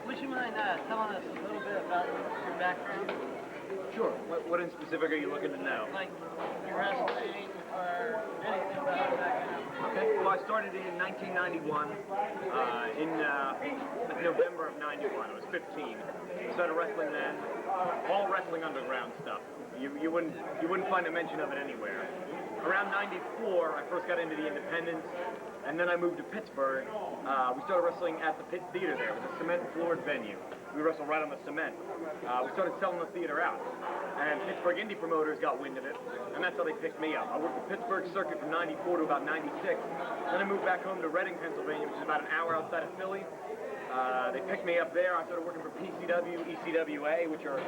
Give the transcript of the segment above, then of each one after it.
Would you mind telling us a little bit about your background? Sure. What in specific are you looking to know? Like your wrestling or anything about that kind of. Okay. Well, I started in 1991. In November of '91, I was 15. Started wrestling then. All wrestling underground stuff. You wouldn't find a mention of it anywhere. Around '94, I first got into the independents, and then I moved to Pittsburgh. We started wrestling at the Pitt Theater there. It was a cement-floored venue. We wrestled right on the cement. We started selling the theater out, and Pittsburgh indie promoters got wind of it, and that's how they picked me up. I worked the Pittsburgh circuit from '94 to about '96. Then I moved back home to Reading, Pennsylvania, which is about an hour outside of Philly. They picked me up there. I started working for PCW, ECWA, which are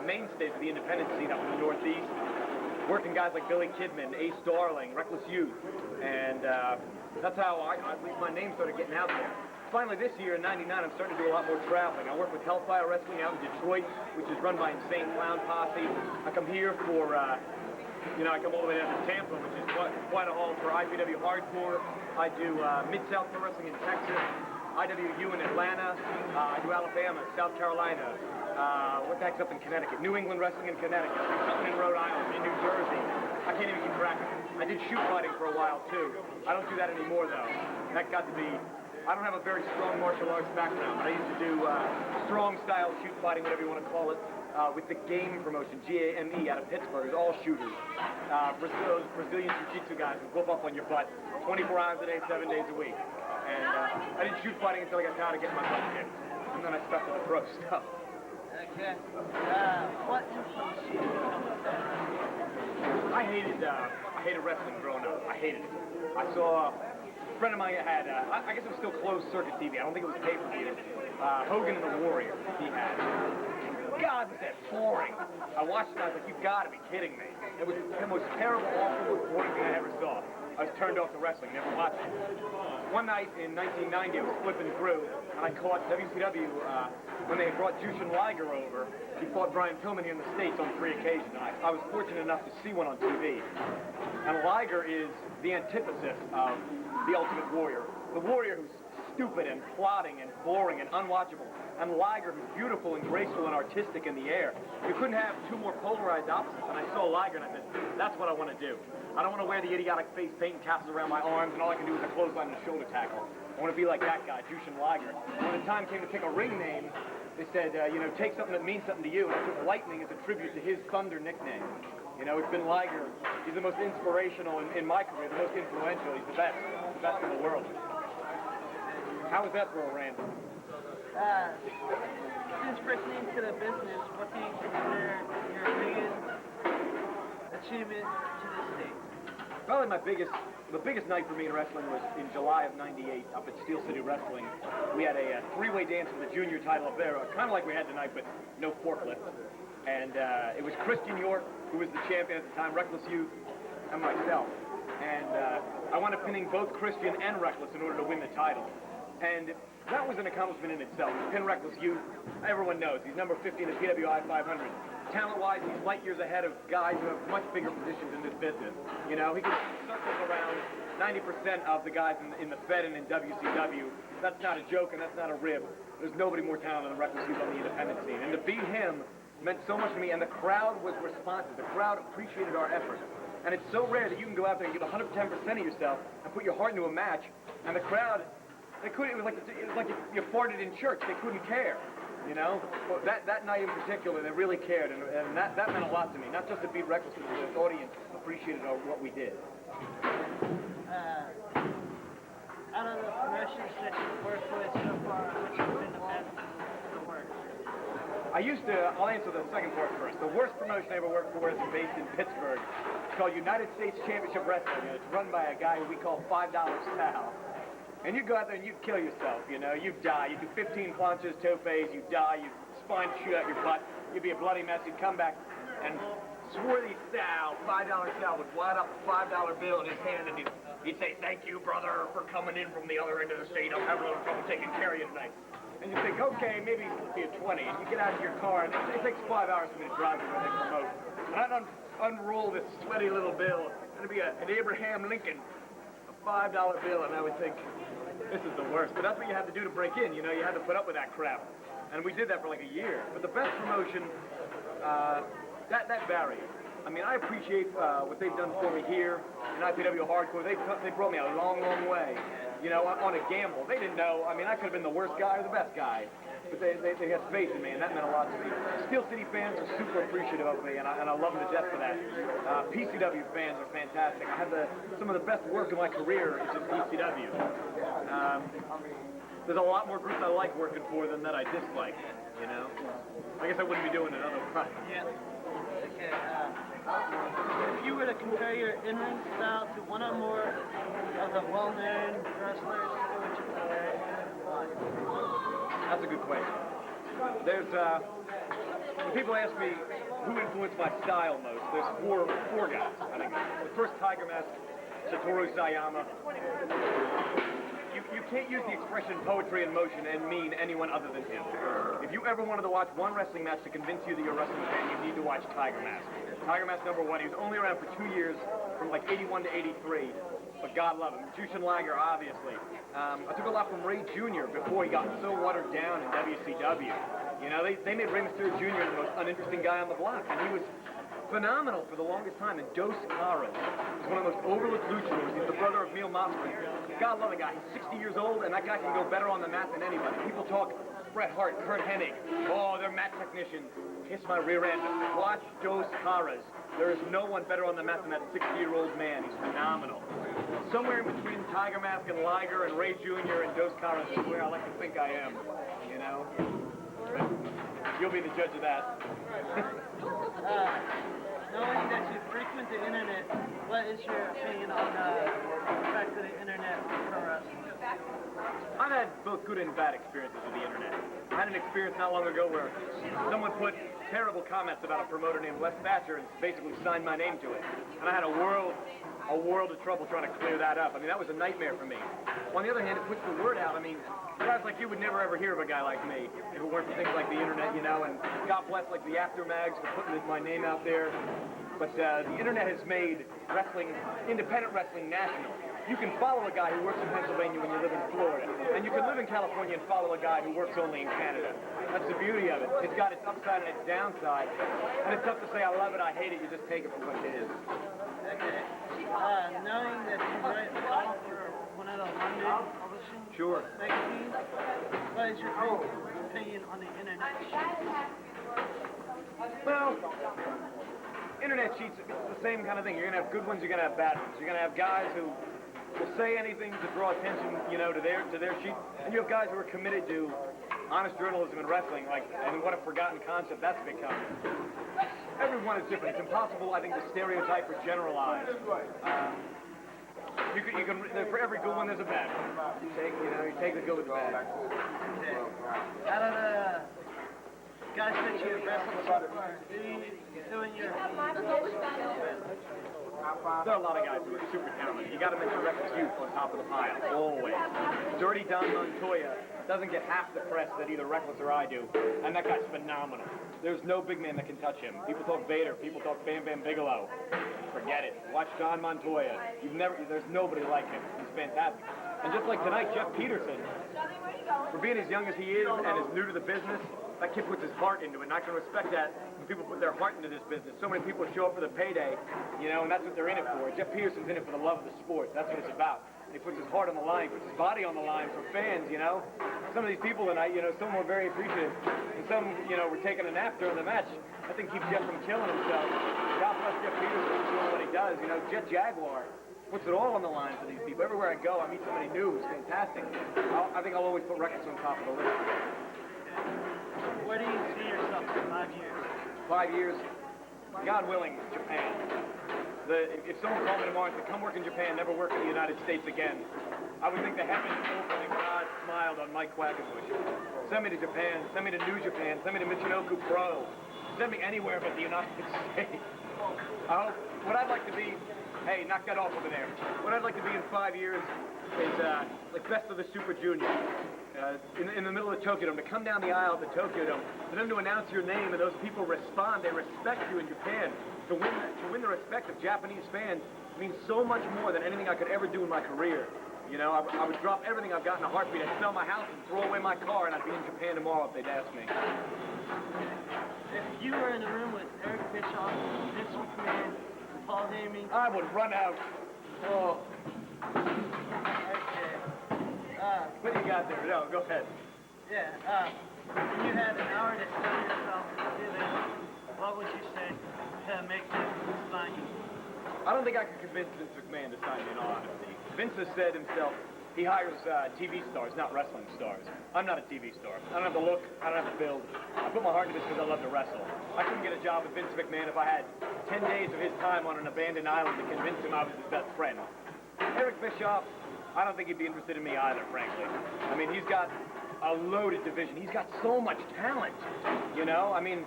mainstays of the independent scene up in the Northeast. Working guys like Billy Kidman, Ace Darling, Reckless Youth, and that's how at least my name started getting out there. Finally this year in '99, I'm starting to do a lot more traveling. I work with Hellfire Wrestling out in Detroit, which is run by Insane Clown Posse. I come here for, I come all the way down to Tampa, which is quite a haul for IPW Hardcore. I do Mid-South Pro Wrestling in Texas, IWU in Atlanta, I do Alabama, South Carolina, what the heck's up in Connecticut? New England Wrestling in Connecticut, something in Rhode Island, in New Jersey. I can't even keep track of it. I did shoot fighting for a while too. I don't do that anymore though. That got to be, I don't have a very strong martial arts background, but I used to do strong style shoot fighting, whatever you want to call it, with the GAME promotion, GAME, out of Pittsburgh. It's all shooters. Brazilian Jiu-Jitsu guys who whoop up on your butt 24 hours a day, 7 days a week. And I didn't shoot fighting until I got tired of getting my butt kicked. And then I stuck to the pro stuff. Okay. What influenced you to become a fan? I hated wrestling growing up. I hated it. I saw a friend of mine had, I guess it was still closed circuit TV. I don't think it was pay-per-view. Hogan and the Warrior, he had. God, was that boring. I watched it and I was like, you've got to be kidding me. It was the most terrible, awful, boring thing I ever saw. I was turned off to wrestling, never watched it. One night in 1990, I was flipping through, and I caught WCW when they had brought Jushin Liger over. He fought Brian Pillman here in the States on 3 occasions, and I was fortunate enough to see one on TV. And Liger is the antithesis of the Ultimate Warrior. The Warrior who's stupid and plodding and boring and unwatchable, and Liger who's beautiful and graceful and artistic in the air. You couldn't have two more polarized opposites, and I saw Liger and I said, that's what I want to do. I don't want to wear the idiotic face paint and tassels around my arms, and all I can do is a clothesline and a shoulder tackle. I want to be like that guy, Jushin Liger. When the time came to pick a ring name, they said, take something that means something to you, and I took Lightning as a tribute to his Thunder nickname. It's been Liger. He's the most inspirational in my career, the most influential. He's the best in the world. How was that for a rant? Since breaking into the business, what do you consider your biggest achievement to this date? Probably the biggest night for me in wrestling was in July of '98 up at Steel City Wrestling. We had a three-way dance for the junior title up there, kind of like we had tonight, but no forklift. And it was Christian York, who was the champion at the time, Reckless Youth, and myself. And I wound up pinning both Christian and Reckless in order to win the title. And that was an accomplishment in itself. Pin Reckless Youth, everyone knows. He's number 50 in the PWI 500. Talent-wise, he's light years ahead of guys who have much bigger positions in this business. He can circle around 90% of the guys in the Fed and in WCW. That's not a joke and that's not a rib. There's nobody more talented than Reckless Youth on the independent scene. And to beat him meant so much to me, and the crowd was responsive. The crowd appreciated our effort. And it's so rare that you can go out there and give 110% of yourself and put your heart into a match, and the crowd, it was like you farted in church. They couldn't care, But that night in particular, they really cared, and that meant a lot to me. Not just to beat Reckless, but the audience appreciated what we did. Out of the promotions that you've worked with so far, which has been the worst? I'll answer the second part first. The worst promotion I ever worked for is based in Pittsburgh. It's called United States Championship Wrestling, and it's run by a guy who we call $5 Sal. And you go out there and you kill yourself, you die. You do 15 planches, topes, you die, you spine shoot out your butt, you'd be a bloody mess, you'd come back, and swarthy Sal, $5 Sal, would wad up a $5 bill in his hand, and he'd say, thank you, brother, for coming in from the other end of the state. I'm having a little trouble taking care of you tonight. And you think, okay, maybe it'll be a 20. And you get out of your car, and it takes 5 hours for me to drive you when they promote. And I'd unroll this sweaty little bill, and it'd be an Abraham Lincoln, a $5 bill, and I would think, this is the worst. But that's what you had to do to break in, you know, you had to put up with that crap. And we did that for like a year. But the best promotion, that varies. I mean, I appreciate what they've done for me here in IPW Hardcore. They brought me a long, long way, you know, on a gamble. They didn't know, I mean, I could have been the worst guy or the best guy. But they had faith in me, and that meant a lot to me. Steel City fans are super appreciative of me, and I love them to death for that. PCW fans are fantastic. I had some of the best work of my career is in PCW. There's a lot more groups I like working for than that I dislike, you know? I guess I wouldn't be doing it otherwise. Yeah. Okay, if you were to compare your in-ring style to one or more of the well-known wrestlers, who would you compare it to and why? That's a good question. There's, when people ask me who influenced my style most, there's four guys, I think. The first Tiger Mask, Satoru Sayama. You can't use the expression poetry in motion and mean anyone other than him. If you ever wanted to watch one wrestling match to convince you that you're a wrestling fan, you need to watch Tiger Mask. Tiger Mask #1, he was only around for 2 years, from like 81 to 83, but God love him. Jushin Liger, obviously. I took a lot from Ray Jr. before he got so watered down in WCW. You know, they made Rey Mysterio Jr. the most uninteresting guy on the block, and he was phenomenal for the longest time. And Dos Caras is one of the most overlooked luchadors. He's the brother of Mil Mosman. God love the guy. He's 60 years old, and that guy can go better on the mat than anybody. People talk Bret Hart, Kurt Hennig. Oh, they're mat technicians. Kiss my rear end. Watch Dos Caras. There is no one better on the mat than that 60-year-old man. He's phenomenal. Somewhere in between Tiger Mask and Liger and Ray Jr. and Dos Caras is where I like to think I am, you know? But you'll be the judge of that. Knowing that you frequent the internet, what is your opinion on the effect of the internet on pro wrestling? I've had both good and bad experiences with the internet. I had an experience not long ago where someone put terrible comments about a promoter named Les Thatcher and basically signed my name to it. And I had a world of trouble trying to clear that up. I mean, that was a nightmare for me. On the other hand, it puts the word out. I mean, guys like you would never ever hear of a guy like me if it weren't for things like the internet, you know, and God bless like the Aftermags for putting my name out there. But the internet has made wrestling, independent wrestling, national. You can follow a guy who works in Pennsylvania when you live in Florida. And you can live in California and follow a guy who works only in Canada. That's the beauty of it. It's got its upside and its downside. And it's tough to say I love it, I hate it, you just take it for what it is. Okay. Knowing that you write a column for one of the London publishing magazines, what is your opinion on the internet sheets? Well, internet sheets, it's the same kind of thing. You're going to have good ones, you're going to have bad ones. You're going to have guys who will say anything to draw attention, you know, to their sheet. And you have guys who are committed to honest journalism and wrestling, like, and what a forgotten concept that's become. Everyone is different. It's impossible, I think, to stereotype or generalize. You can, for every good one, there's a bad one. You take the good with the bad. Okay. Out of the guys that you have wrestled so far, who in your There are a lot of guys who are super talented. You got to mention Reckless Youth on top of the pile, always. Dirty Don Montoya doesn't get half the press that either Reckless or I do, and that guy's phenomenal. There's no big man that can touch him. People talk Vader, people talk Bam Bam Bigelow. Forget it. Watch Don Montoya. There's nobody like him. He's fantastic. And just like tonight, Jeff Peterson, for being as young as he is and as new to the business, that kid puts his heart into it, and I can respect that when people put their heart into this business. So many people show up for the payday, you know, and that's what they're in it for. Jeff Peterson's in it for the love of the sport. That's what it's about. He puts his heart on the line, puts his body on the line for fans, you know. Some of these people tonight, you know, some were very appreciative, and some, you know, were taking a nap during the match. I think keep Jeff from killing himself. God bless Jeff Peterson for doing what he does. You know, Jet Jaguar puts it all on the line for these people. Everywhere I go, I meet somebody new. It's fantastic. I think I'll always put Records on top of the list. Where do you see yourself in 5 years? 5 years, God willing, Japan. If someone called me tomorrow and said, come work in Japan, never work in the United States again, I would think the heavens opened and God smiled on Mike Quackenbush. Send me to Japan, send me to New Japan, send me to Michinoku Pro, send me anywhere but the United States. I hope, what I'd like to be, hey, knock that off over there. What I'd like to be in 5 years is like Best of the Super Junior. In the middle of the Tokyo Dome, to come down the aisle at the Tokyo Dome, for them to announce your name and those people respond, they respect you in Japan. To win the respect of Japanese fans means so much more than anything I could ever do in my career. You know, I would drop everything I've got in a heartbeat. I'd sell my house and throw away my car, and I'd be in Japan tomorrow if they'd ask me. If you were in a room with Eric Bischoff, Vince McMahon, and Paul Heyman... I would run out. Oh. Okay. What do you got there? No, go ahead. Yeah, if you had an hour to tell yourself to do this, what would you say to make them sign you? I don't think I could convince Vince McMahon to sign me, in all honesty. Vince has said himself, he hires TV stars, not wrestling stars. I'm not a TV star. I don't have the look, I don't have the build. I put my heart into this because I love to wrestle. I couldn't get a job with Vince McMahon if I had 10 days of his time on an abandoned island to convince him I was his best friend. Eric Bischoff, I don't think he'd be interested in me either, frankly. I mean, he's got a loaded division. He's got so much talent, you know? I mean,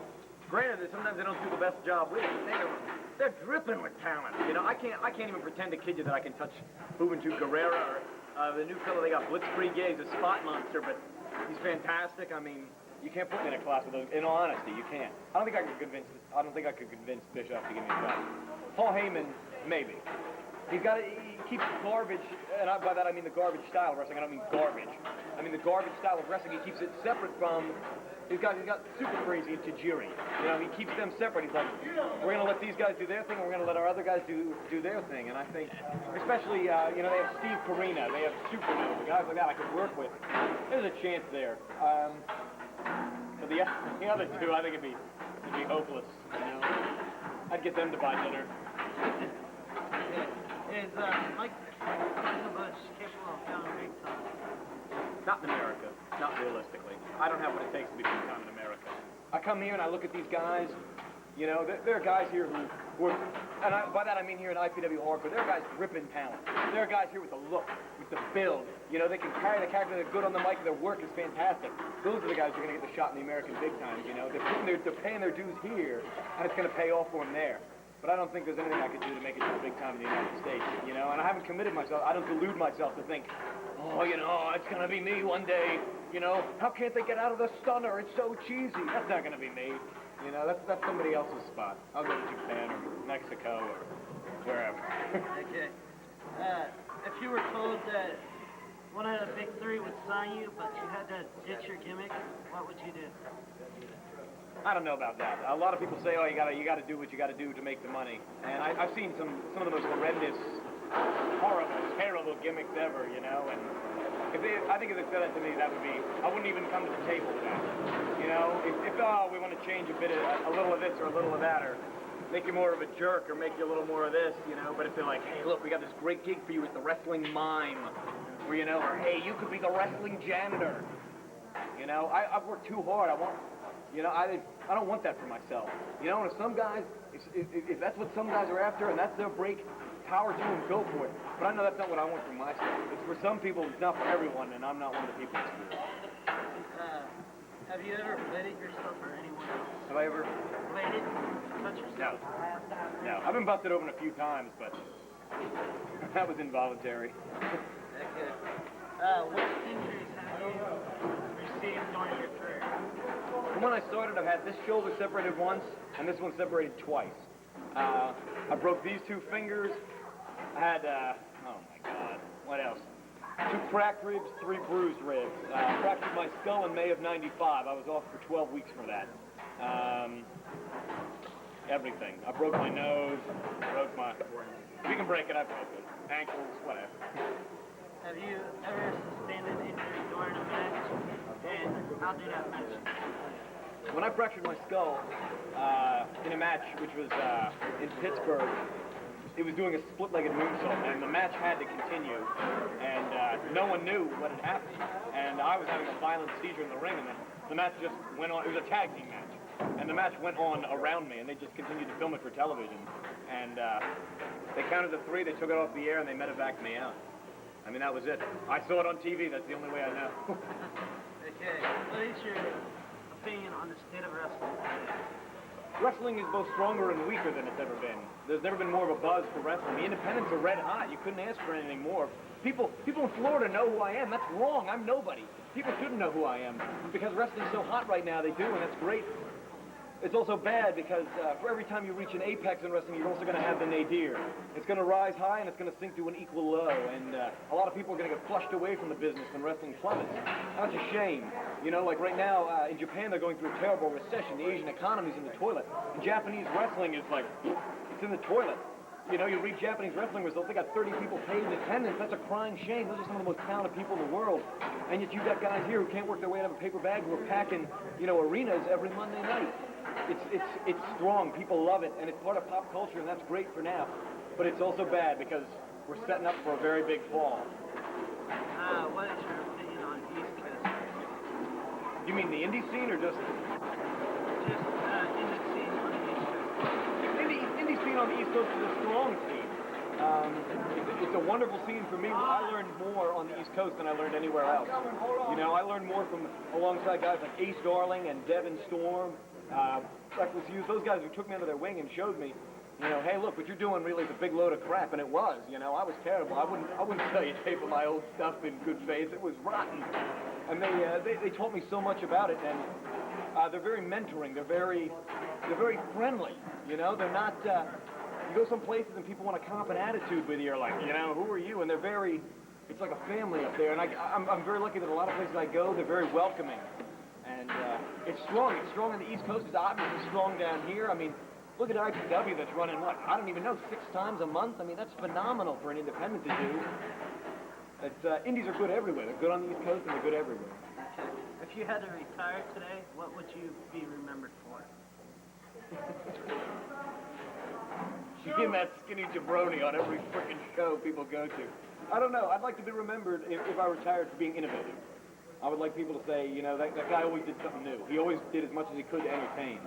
granted that sometimes they don't do the best job with it, but they're dripping with talent. You know, I can't even pretend to kid you that I can touch Juventud Guerrera or the new fellow they got, Blitzkrieg. Yeah, he's a spot monster, but he's fantastic. I mean, you can't put me in a class with those. In all honesty, you can't. I don't think I could convince Bischoff to give me a shot. Paul Heyman, maybe. He keeps garbage, and by that I mean the garbage style of wrestling. I don't mean garbage. I mean the garbage style of wrestling. He keeps it separate from. He's got super crazy into Tajiri. You know, he keeps them separate. He's like, we're gonna let these guys do their thing, and we're gonna let our other guys do their thing. And I think, especially, you know, they have Steve Corina, they have Supernova, guys like that I could work with. There's a chance there. But the other two, I think it'd be hopeless. You know, I'd get them to buy dinner. Is Mike Quackenbush capable of going big time? Not in America. Not realistically. I don't have what it takes to be big time in America. I come here and I look at these guys. You know, there are guys here who are, and by that I mean here in IPW hardcore, there are guys dripping talent. There are guys here with the look, with the build. You know, they can carry the character, they're good on the mic, their work is fantastic. Those are the guys who are going to get the shot in the American big times, you know. They're paying their dues here, and it's going to pay off for them there. But I don't think there's anything I could do to make it to the big time in the United States, you know? And I haven't committed myself. I don't delude myself to think, oh, you know, it's going to be me one day, you know? How can't they get out of the stunner? It's so cheesy. That's not going to be me. You know, that's somebody else's spot. I'll go to Japan or Mexico or wherever. Okay. If you were told that one of the big three would sign you, but you had to ditch your gimmick, what would you do? I don't know about that. A lot of people say, oh, you gotta do what you gotta do to make the money. And I've seen some of the most horrendous, horrible, terrible gimmicks ever, you know. And I think if they said that to me, that would be, I wouldn't even come to the table with that. You know, if we want to change a little of this or a little of that, or make you more of a jerk, or make you a little more of this, you know. But if they're like, hey, look, we got this great gig for you at the wrestling mime, or you know, or hey, you could be the wrestling janitor. You know, I've worked too hard. You know, I don't want that for myself. You know, and if some guys, if that's what some guys are after and that's their break, power to them, go for it. But I know that's not what I want for myself. It's for some people, it's not for everyone, and I'm not one of the people it's for. Have you ever bladed yourself or anyone else? Have I ever? Bladed? Touch yourself? No. I've been busted open a few times, but that was involuntary. Okay. What injuries have you received during your career? From when I started, I've had this shoulder separated once, and this one separated twice. I broke these two fingers. I had, oh my God, what else? 2 cracked ribs, 3 bruised ribs. Fractured my skull in May of '95. I was off for 12 weeks for that. Everything. I broke my nose, if you can break it, I broke it. Ankles, whatever. Have you ever sustained an injury during a match? And how did that match? When I fractured my skull in a match which was in Pittsburgh, it was doing a split-legged moonsault, and the match had to continue, and no one knew what had happened, and I was having a violent seizure in the ring, and the match just went on. It was a tag team match, and the match went on around me, and they just continued to film it for television, and they counted to 3, they took it off the air, and they medevaced me out. I mean, that was it. I saw it on TV. That's the only way I know. Okay. What is your opinion on the state of wrestling today? Wrestling is both stronger and weaker than it's ever been. There's never been more of a buzz for wrestling. The independents are red hot. You couldn't ask for anything more. People in Florida know who I am. That's wrong. I'm nobody. People shouldn't know who I am. Because wrestling's so hot right now, they do, and that's great. it's also bad because for every time you reach an apex in wrestling, you're also going to have the nadir. It's going to rise high and it's going to sink to an equal low, and a lot of people are going to get flushed away from the business when wrestling plummets. That's a shame. You know, like right now in Japan, they're going through a terrible recession. The Asian economy's in the toilet. And Japanese wrestling is like, it's in the toilet. You know, you read Japanese wrestling results, they got 30 people paid in attendance. That's a crying shame. Those are some of the most talented people in the world. And yet you've got guys here who can't work their way out of a paper bag who are packing, you know, arenas every Monday night. It's strong. People love it, and it's part of pop culture, and that's great for now. But it's also bad because we're setting up for a very big fall. What is your opinion on East Coast? You mean the indie scene or just... Just indie scene on the East Coast. Indie scene on the East Coast is a strong scene. It's a wonderful scene for me. I learned more on the East Coast than I learned anywhere else. You know, I learned more from alongside guys like Ace Darling and Devin Storm, Reckless Youth, those guys who took me under their wing and showed me, you know, hey, look, what you're doing really is a big load of crap, and it was. You know, I was terrible. I wouldn't tell you tape of my old stuff in good faith. It was rotten. And they taught me so much about it, and they're very mentoring. They're very friendly. You know, they're not. You go some places and people want to comp an attitude with you. You're like, you know, who are you? And they're very. It's like a family up there, and I'm very lucky that a lot of places I go, they're very welcoming. And it's strong. It's strong on the East Coast. It's obviously strong down here. I mean, look at IPW that's running, what, I don't even know, 6 times a month? I mean, that's phenomenal for an independent to do. Indies are good everywhere. They're good on the East Coast and they're good everywhere. Okay. If you had to retire today, what would you be remembered for? Being that skinny jabroni on every freaking show people go to. I don't know. I'd like to be remembered if I retired for being innovative. I would like people to say, you know, that guy always did something new. He always did as much as he could to entertain.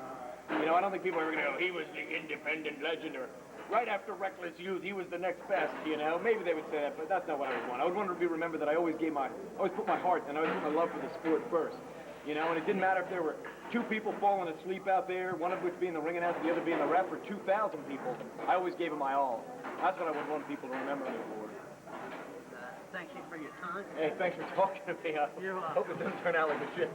You know, I don't think people are ever going to go, he was the independent legend, or right after Reckless Youth, he was the next best, you know. Maybe they would say that, but that's not what I would want. I would want to be remembered that I always put my heart and I always put my love for the sport first. You know, and it didn't matter if there were 2 people falling asleep out there, one of which being the ring announcer, the other being the ref, or 2,000 people. I always gave it my all. That's what I would want people to remember me for. Thank you for your time. Hey, thanks for talking to me. I You're welcome. hope it doesn't turn out like a shit.